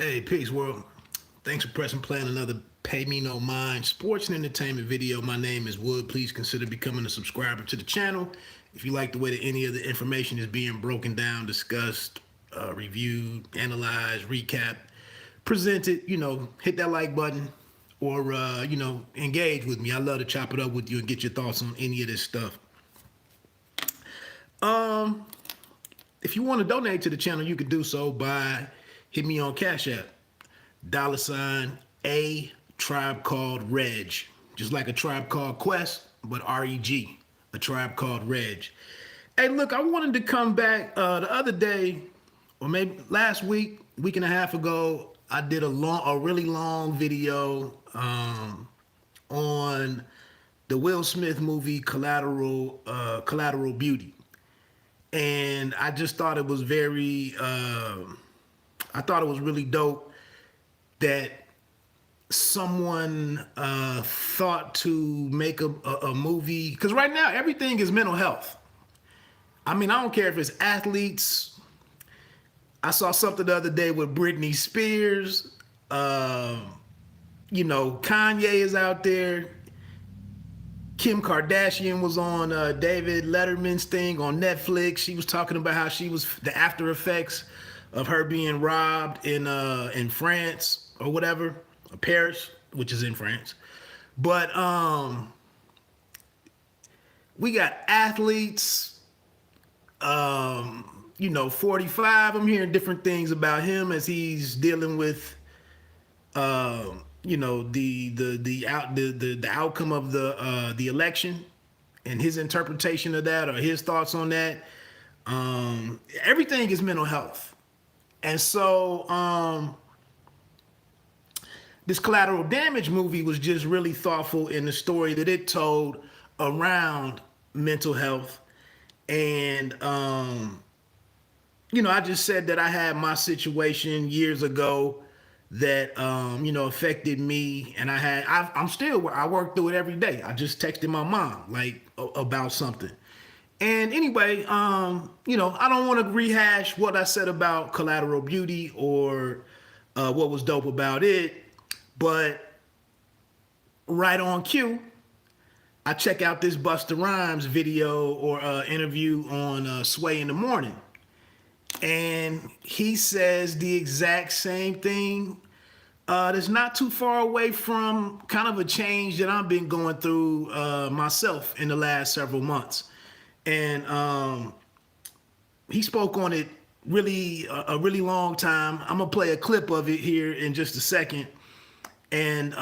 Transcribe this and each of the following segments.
Hey, peace, world. Thanks for pressing play on another Pay Me No Mind sports and entertainment video. My name is Wood. Please consider becoming a subscriber to the channel. If you like the way that any of the information is being broken down, discussed, reviewed, analyzed, recap, presented, hit that like button or, engage with me. I love to chop it up with you and get your thoughts on any of this stuff. If you want to donate to the channel, you can do so by hit me on Cash App, $ a tribe called Reg, just like a tribe called Quest, but REG, a tribe called Reg. Hey, look, I wanted to come back the other day, or maybe last week, week and a half ago. I did a really long video on the Will Smith movie Collateral Beauty. And I just thought it was I thought it was really dope that someone thought to make a movie. Because right now, everything is mental health. I mean, I don't care if it's athletes. I saw something the other day with Britney Spears. Kanye is out there. Kim Kardashian was on David Letterman's thing on Netflix. She was talking about how she was the after effects of her being robbed in France or whatever, or Paris, which is in France. But we got athletes, 45. I'm hearing different things about him as he's dealing with the outcome of the election and his interpretation of that or his thoughts on that. Everything is mental health. And so this Collateral Damage movie was just really thoughtful in the story that it told around mental health. And I just said that I had my situation years ago that affected me, and I work through it every day. I just texted my mom about something. And anyway, I don't want to rehash what I said about Collateral Beauty or what was dope about it, but right on cue, I check out this Busta Rhymes video or interview on Sway in the Morning. And he says the exact same thing that's not too far away from kind of a change that I've been going through myself in the last several months. And he spoke on it a really long time. I'm going to play a clip of it here in just a second. And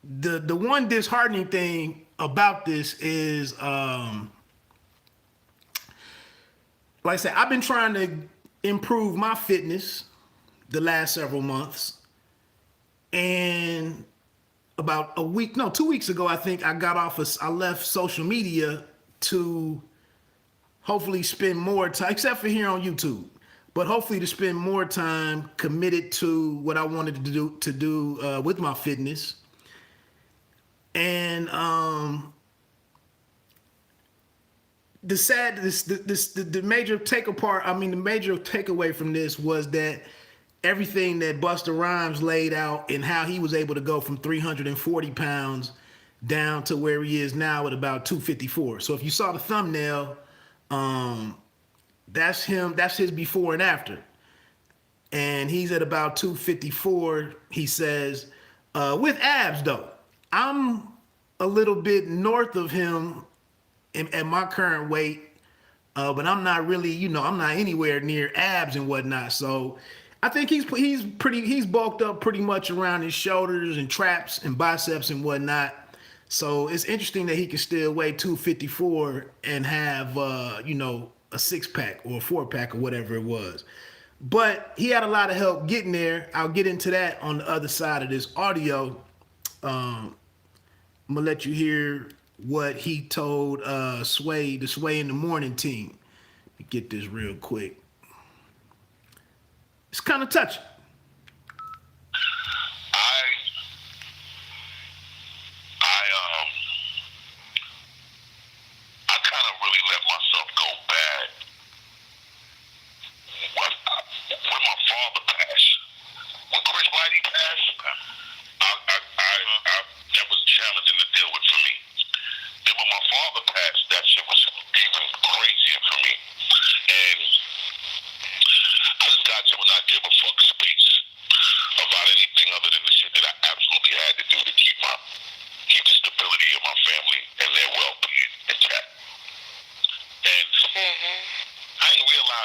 the one disheartening thing about this is like I said, I've been trying to improve my fitness the last several months. And about 2 weeks ago, I think I left social media to hopefully spend more time, except for here on YouTube, but hopefully to spend more time committed to what I wanted to do with my fitness. And the major takeaway from this was that everything that Busta Rhymes laid out and how he was able to go from 340 pounds down to where he is now at about 254. So if you saw the thumbnail, that's him. That's his before and after. And he's at about 254, he says, with abs though. I'm a little bit north of him at my current weight, but I'm not really, I'm not anywhere near abs and whatnot. So I think he's bulked up pretty much around his shoulders and traps and biceps and whatnot. So it's interesting that he can still weigh 254 and have, a 6-pack or a 4-pack or whatever it was. But he had a lot of help getting there. I'll get into that on the other side of this audio. I'm gonna let you hear what he told the Sway in the Morning team. Let me get this real quick. It's kind of touching. I kind of really let myself go bad when my father passed.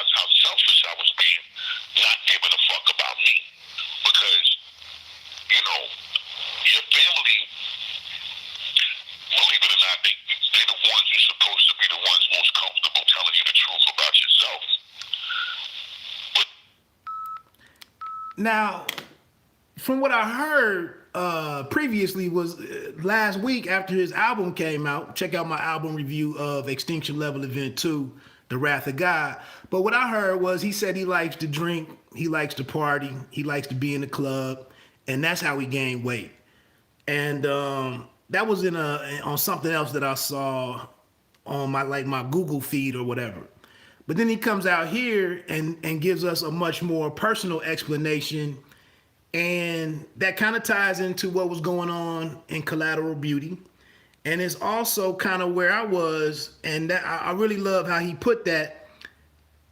realized how selfish I was being, not giving a fuck about me. Because, you know, your family, believe it or not, they're the ones who're supposed to be the ones most comfortable telling you the truth about yourself. But Now, from what I heard previously was last week after his album came out, check out my album review of Extinction Level Event 2, The Wrath of God. But what I heard was he said he likes to drink, he likes to party, he likes to be in the club, and that's how he gained weight. And that was on something else that I saw on my Google feed or whatever. But then he comes out here and gives us a much more personal explanation. And that kind of ties into what was going on in Collateral Beauty. And it's also kind of where I was. And that I really love how he put that,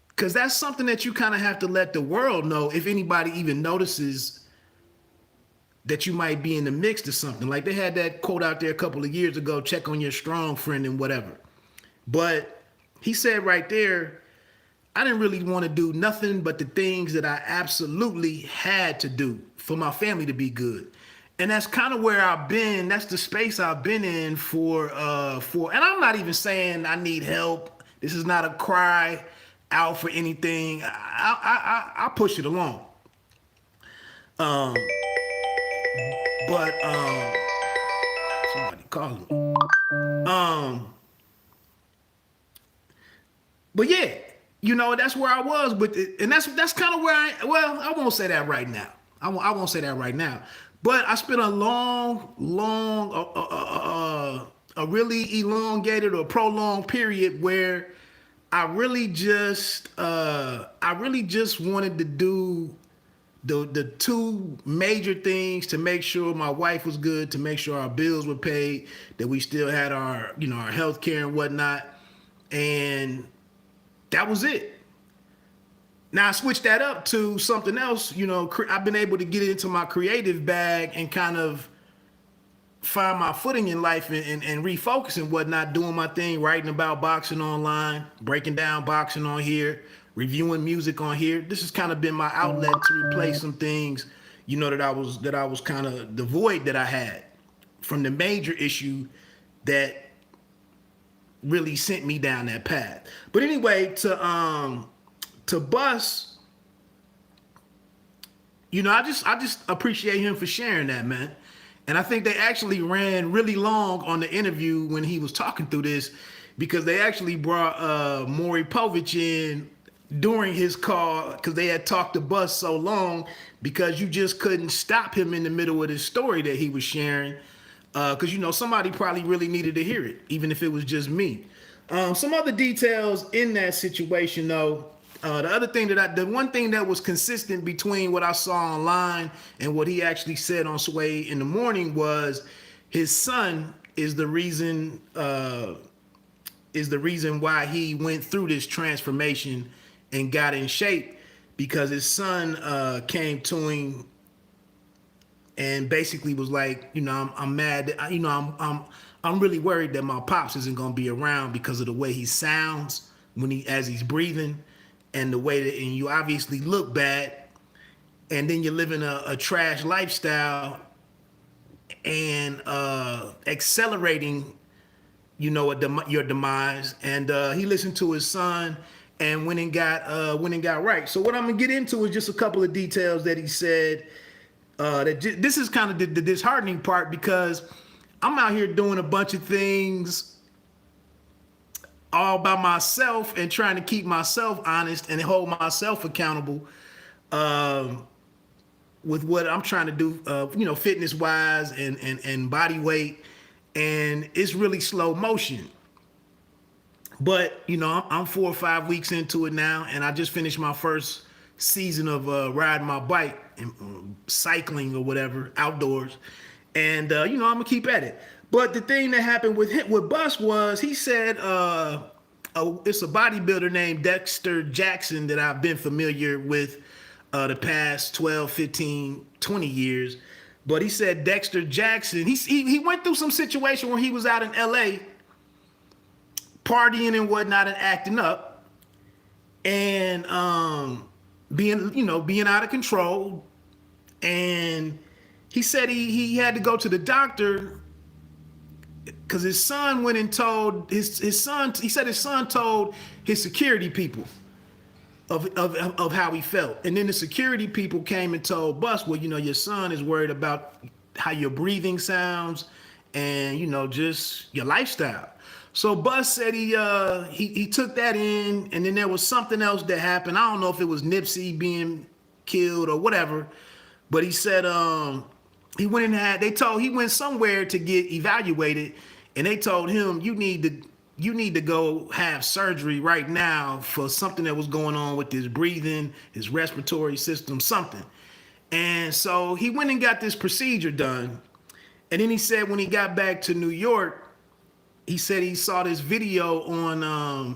because that's something that you kind of have to let the world know if anybody even notices that you might be in the mix to something. Like they had that quote out there a couple of years ago, check on your strong friend and whatever. But he said right there, I didn't really want to do nothing but the things that I absolutely had to do for my family to be good. And that's kind of where I've been. That's the space I've been in for, and I'm not even saying I need help. This is not a cry out for anything. I push it along. But somebody calling me. But yeah, you know, that's where I was with it. And that's kind of where I won't say that right now. I won't say that right now. But I spent a a really elongated or prolonged period where I really just wanted to do the two major things to make sure my wife was good, to make sure our bills were paid, that we still had our health care and whatnot. And that was it. Now I switched that up to something else. I've been able to get into my creative bag and kind of find my footing in life and refocus and whatnot, doing my thing, writing about boxing online, breaking down boxing on here, reviewing music on here. This has kind of been my outlet to replace some things, that I was kind of the void that I had from the major issue that really sent me down that path. But anyway, to Bus, I just appreciate him for sharing that, man. And I think they actually ran really long on the interview when he was talking through this, because they actually brought Maury Povich in during his call, because they had talked to Bus so long, because you just couldn't stop him in the middle of this story that he was sharing, because somebody probably really needed to hear it, even if it was just me. Some other details in that situation, though. The one thing that was consistent between what I saw online and what he actually said on Sway in the Morning was his son is the reason why he went through this transformation and got in shape, because his son came to him and basically was like, I'm mad that, I'm really worried that my pops isn't going to be around because of the way he sounds as he's breathing, and the way that, and you obviously look bad, and then you're living a trash lifestyle and accelerating, your demise. And he listened to his son and went and got right. So what I'm gonna get into is just a couple of details that he said. This is kind of the disheartening part, because I'm out here doing a bunch of things all by myself and trying to keep myself honest and hold myself accountable with what I'm trying to do, fitness wise and body weight. And it's really slow motion. But, I'm 4 or 5 weeks into it now, and I just finished my first season of riding my bike and cycling or whatever, outdoors. And, I'm going to keep at it. But the thing that happened with Bus was he said it's a bodybuilder named Dexter Jackson that I've been familiar with the past 12, 15, 20 years. But he said Dexter Jackson, he went through some situation where he was out in L.A. partying and whatnot and acting up. and being out of control. And he said he had to go to the doctor because his son went and told his son. He said his son told his security people of how he felt, and then the security people came and told Bus, well, your son is worried about how your breathing sounds, and just your lifestyle. So Bus said he took that in, and then there was something else that happened. I don't know if it was Nipsey being killed or whatever, but he said he went and he went somewhere to get evaluated, and they told him you need to go have surgery right now for something that was going on with his breathing, his respiratory system, something. And so he went and got this procedure done. And then he said when he got back to New York, he said he saw this video on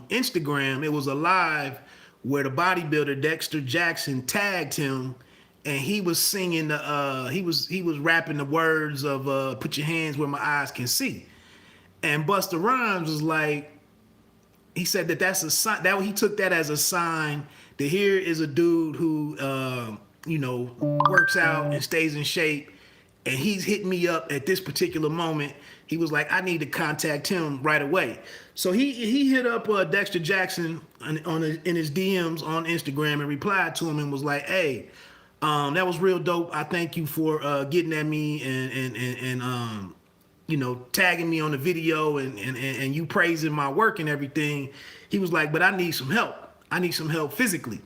Instagram. It was a live where the bodybuilder Dexter Jackson tagged him, and he was singing he was rapping the words of "Put your hands where my eyes can see." And Busta Rhymes was like, he said that's a sign, that he took that as a sign that here is a dude who works out and stays in shape, and he's hitting me up at this particular moment. He was like, I need to contact him right away. So he hit up Dexter Jackson in his DMs on Instagram and replied to him and was like, hey, that was real dope. I thank you for getting at me and tagging me on the video and you praising my work and everything. He was like, but I need some help. I need some help physically.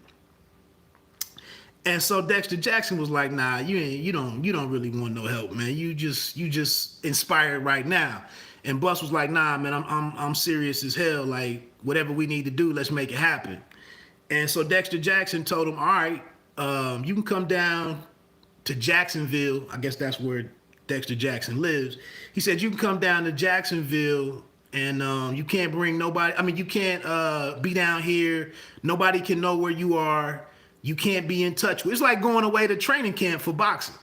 And so Dexter Jackson was like, nah, you don't really want no help, man. You just inspired right now. And Bus was like, nah, man, I'm serious as hell. Like, whatever we need to do, let's make it happen. And so Dexter Jackson told him, all right, you can come down to Jacksonville. I guess that's where Dexter Jackson lives. He said, you can come down to Jacksonville and you can't bring nobody. I mean, you can't be down here. Nobody can know where you are. You can't be in touch with. It's like going away to training camp for boxing.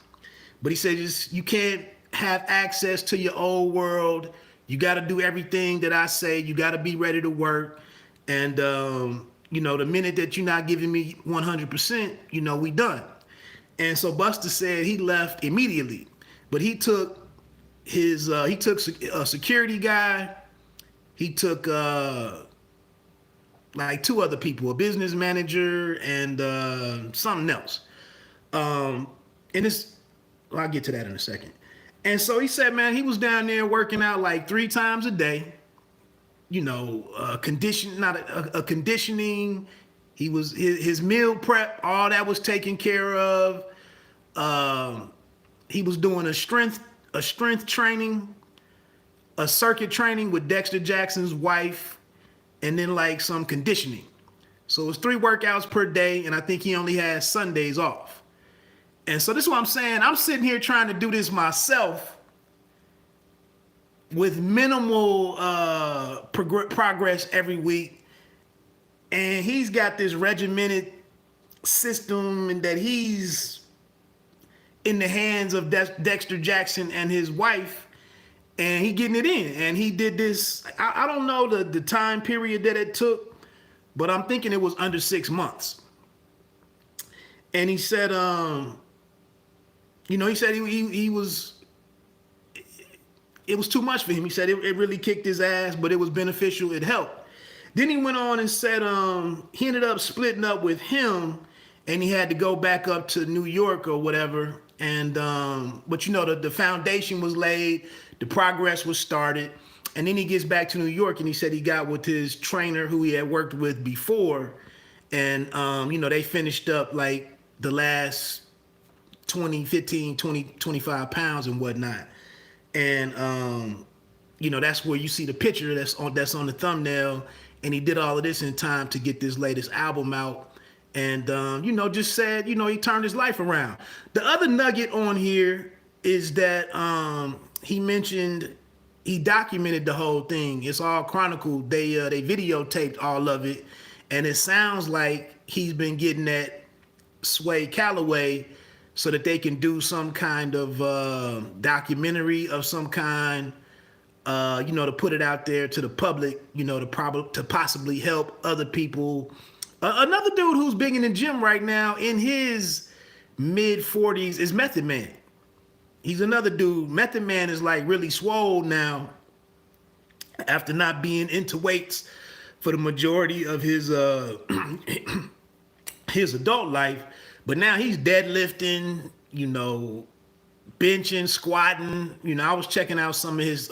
But he said, you can't have access to your old world. You got to do everything that I say. You got to be ready to work. And, the minute that you're not giving me 100%, we done. And so Busta said he left immediately. But he took a security guy. He took like two other people, a business manager and something else. And I'll get to that in a second. And so he said, man, he was down there working out like 3 times a day. Conditioning. He was his meal prep, all that was taken care of. He was doing a strength training, a circuit training with Dexter Jackson's wife, and then like some conditioning. So it was 3 workouts per day, and I think he only had Sundays off. And so this is what I'm saying. I'm sitting here trying to do this myself with minimal progress every week. And he's got this regimented system and that he's in the hands of Dexter Jackson and his wife, and he getting it in. And he did this, I don't know the time period that it took, but I'm thinking it was under 6 months. And he said, he said he was, it was too much for him. He said it really kicked his ass, but it was beneficial. It helped. Then he went on and said he ended up splitting up with him, and he had to go back up to New York or whatever. And but the foundation was laid, the progress was started, and then he gets back to New York, and he said he got with his trainer who he had worked with before, and they finished up like the last 20, 15, 20, 25 pounds and whatnot. And that's where you see the picture that's on the thumbnail. And he did all of this in time to get this latest album out. And just said, he turned his life around. The other nugget on here is that he mentioned he documented the whole thing. It's all chronicled. They videotaped all of it, and it sounds like he's been getting that Sway Calloway so that they can do some kind of documentary of some kind, to put it out there to the public, to possibly help other people Another dude who's big in the gym right now in his mid 40s is Method Man. He's another dude. Method Man is like really swole now after not being into weights for the majority of his his adult life, but now he's deadlifting, you know, benching, squatting. You know, I was checking out some of his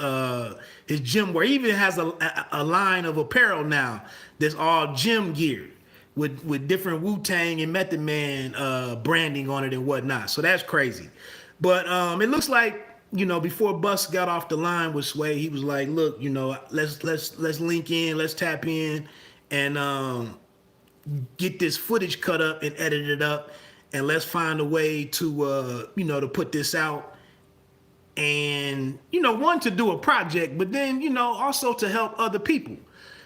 gym where he even has a line of apparel now that's all gym gear with different Wu-Tang and Method Man branding on it and whatnot. So that's crazy. But it looks like, you know, before Busta got off the line with Sway, he was like, look, you know, let's link in, let's tap in and get this footage cut up and edit it up, and let's find a way to you know, to put this out, and, you know, one, to do a project, but then, you know, also to help other people.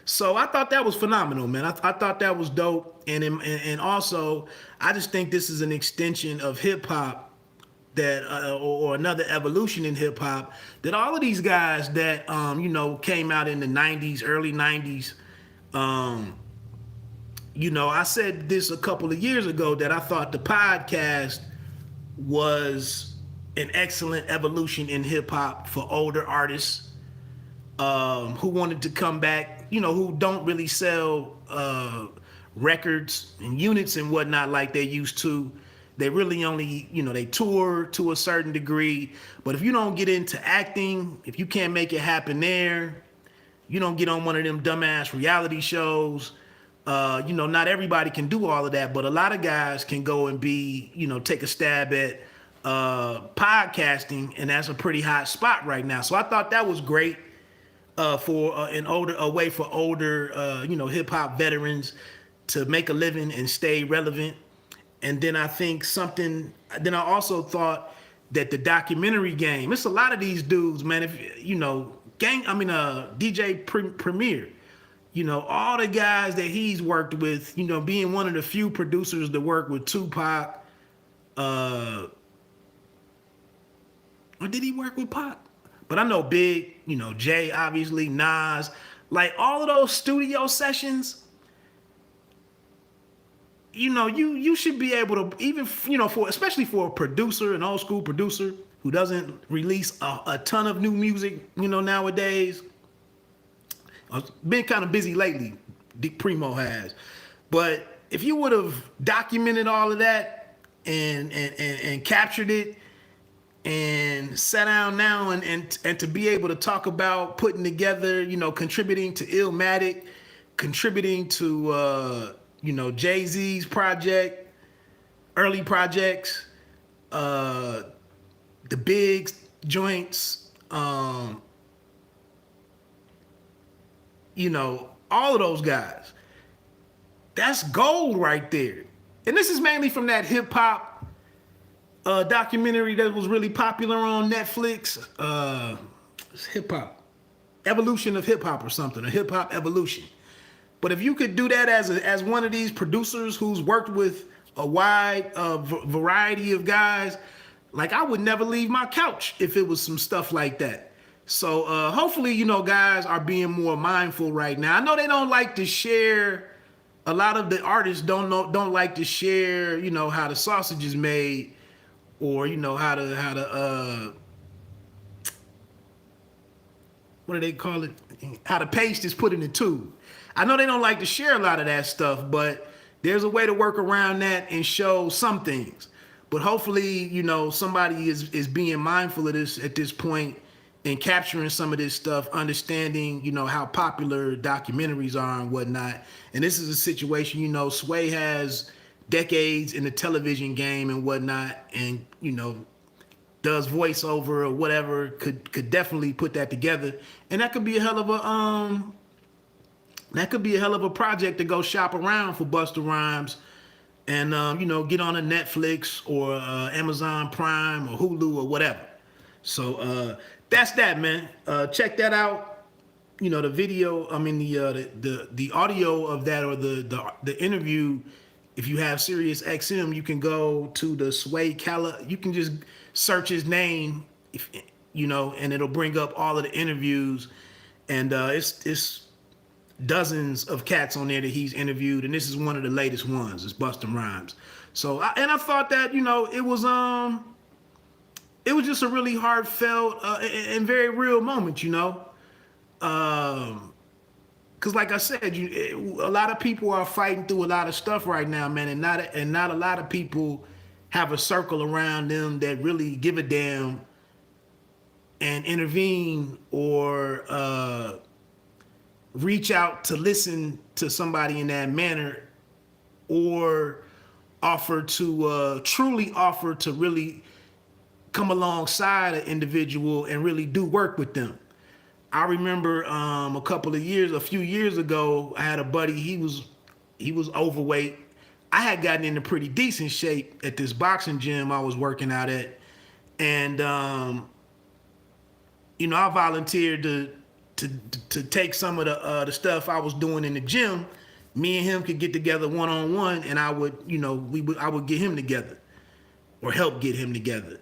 So I thought that was phenomenal, man. I thought that was dope, and also I just think this is an extension of hip hop that or another evolution in hip hop, that all of these guys that you know, came out in the 90s, early 90s. You know, I said this a couple of years ago that I thought the podcast was an excellent evolution in hip hop for older artists who wanted to come back, you know, who don't really sell records and units and whatnot like they used to. They really only, you know, they tour to a certain degree. But if you don't get into acting, if you can't make it happen there, you don't get on one of them dumbass reality shows. You know, not everybody can do all of that, but a lot of guys can go and be, you know, take a stab at podcasting, and that's a pretty hot spot right now. So I thought that was great for a way for older, you know, hip hop veterans to make a living and stay relevant. And then I think then I also thought that the documentary game, it's a lot of these dudes, man, if, you know, DJ Premier, you know, all the guys that he's worked with, you know, being one of the few producers that work with Tupac, or did he work with Pac? But I know Big, you know, Jay, obviously, Nas, like all of those studio sessions, you know, you should be able to, even, you know, especially for a producer, an old school producer who doesn't release a ton of new music, you know, nowadays. I've been kind of busy lately, Dick Primo has. But if you would have documented all of that and captured it and sat down now and to be able to talk about putting together, you know, contributing to Illmatic, contributing to, you know, Jay-Z's project, early projects, the big joints, you know, all of those guys. That's gold right there. And this is mainly from that hip hop documentary that was really popular on Netflix. It's hip hop, Evolution of Hip Hop or something, a hip hop evolution. But if you could do that as one of these producers who's worked with a wide variety of guys, like, I would never leave my couch if it was some stuff like that. So hopefully, you know, guys are being more mindful right now. I know they don't like to share. A lot of the artists don't like to share, you know, how the sausage is made, or, you know, how to what do they call it? How the paste is put in the tube. I know they don't like to share a lot of that stuff, but there's a way to work around that and show some things. But hopefully, you know, somebody is being mindful of this at this point and capturing some of this stuff, understanding, you know, how popular documentaries are and whatnot. And this is a situation, you know, Sway has decades in the television game and whatnot, and, you know, does voiceover or whatever, could definitely put that together. And that could be a hell of a project to go shop around for Busta Rhymes and, you know, get on a Netflix or Amazon Prime or Hulu or whatever. So that's that, man. Check that out. You know, the video, I mean, the audio of that, or the interview, if you have Sirius XM, you can go to the Sway Cala. You can just search his name, if you know, and it'll bring up all of the interviews. And it's dozens of cats on there that he's interviewed, and this is one of the latest ones. It's Busta Rhymes. So, I thought that it was just a really heartfelt and very real moment, because like I said, a lot of people are fighting through a lot of stuff right now, man, and not a lot of people have a circle around them that really give a damn and intervene or reach out to listen to somebody in that manner, or truly offer to really come alongside an individual and really do work with them. I remember a few years ago, I had a buddy. He was overweight. I had gotten into pretty decent shape at this boxing gym I was working out at, and I volunteered to take some of the stuff I was doing in the gym. Me and him could get together one on one, and I would get him together, or help get him together.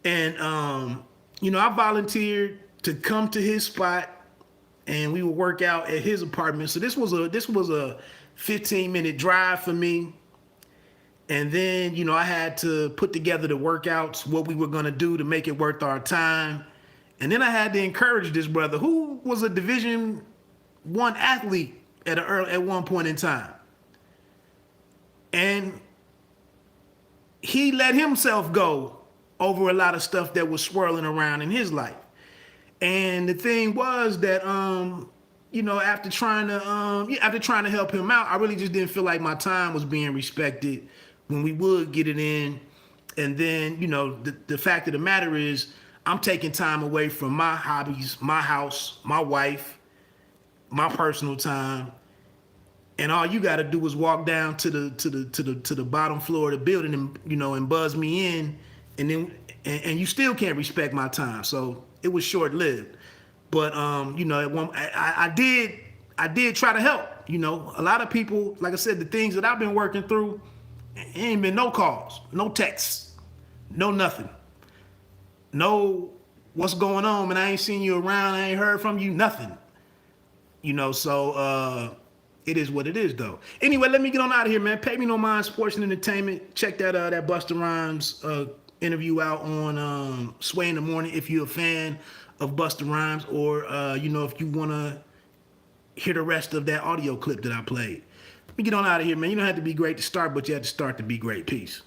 And I volunteered to come to his spot, and we would work out at his apartment. So this was a 15-minute drive for me. And then, I had to put together the workouts, what we were going to do to make it worth our time. And then I had to encourage this brother, who was a Division I athlete at one point in time. And he let himself go over a lot of stuff that was swirling around in his life. And the thing was that, after trying to help him out, I really just didn't feel like my time was being respected when we would get it in. And then, the fact of the matter is, I'm taking time away from my hobbies, my house, my wife, my personal time, and all you got to do is walk down to the bottom floor of the building and buzz me in, and then you still can't respect my time. So it was short lived, but I did try to help. A lot of people, like I said, the things that I've been working through, ain't been no calls, no texts, no nothing. No, what's going on, man? I ain't seen you around. I ain't heard from you, nothing. So it is what it is, though. Anyway, let me get on out of here, man. Pay me no mind, sports and entertainment. Check that Busta Rhymes interview out on Sway in the Morning if you're a fan of Busta Rhymes, or if you want to hear the rest of that audio clip that I played. Let me get on out of here, man. You don't have to be great to start, but you have to start to be great. Peace.